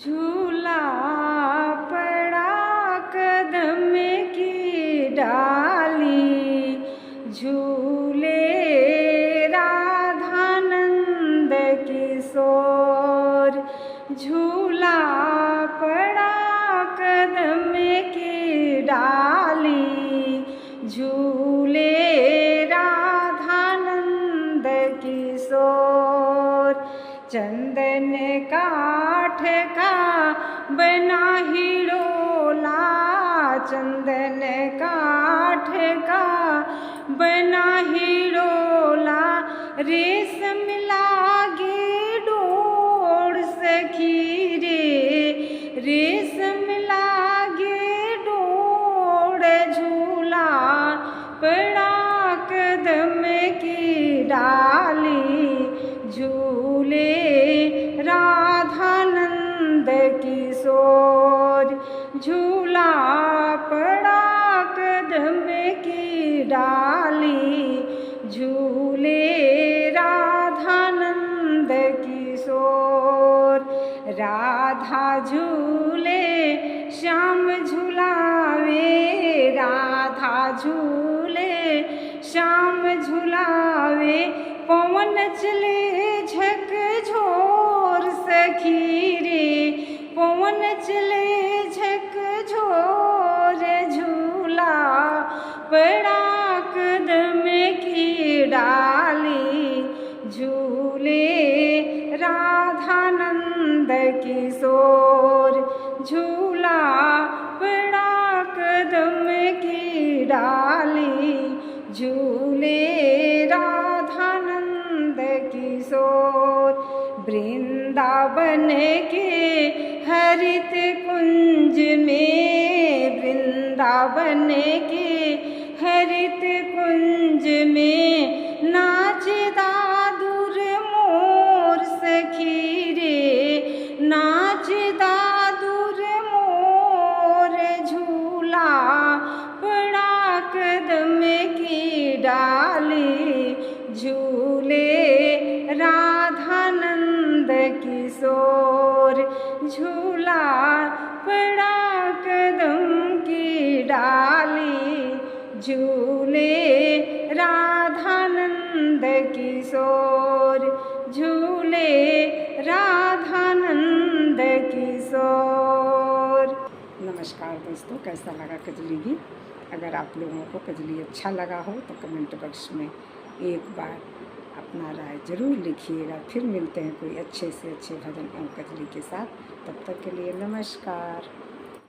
झूला पड़ा कदम की डाली, झूले राधानंद किशोर। झूला पड़ा कदम की डाली, झूले राधानंद किशोर। चंदन काठ का बना हिडोला, चंदन काठ का बना हिडोला। रेशम लागे डोर सखी रे, रेशम लागे डोर। झूला पड़ा कदम की डाली, झूले राधानंद किशोर। झूला पड़ा कदम की डाली, झूले राधानंद किशोर। राधा झूले श्याम झुलावे, राधा झूले श्याम झुलावे। पवन चले झकझोर सखी रे, पवन चले झकझोर। झूला पड़ा कदम की डाली, झूले राधानंद किशोर। झूला पड़ा कदम की डाली, झूले राधानंद किशोर। वृंदावन के हरित कुंज में, वृंदावन के हरित कुंज में नाचदा दूर मोर सखी रे, नाचदा दूर मोर। झूला पड़ा कदम की डाली, झूले राधानंद किशोर। झूला पड़ा कदम की डाली, झूले राधानंद किशोर। झूले राधानंद किशोर। नमस्कार दोस्तों, कैसा लगा कजली गीत? अगर आप लोगों को कजली अच्छा लगा हो तो कमेंट बॉक्स में एक बार अपना राय ज़रूर लिखिएगा। फिर मिलते हैं कोई अच्छे से अच्छे भजन एवं कजली के साथ। तब तक के लिए नमस्कार।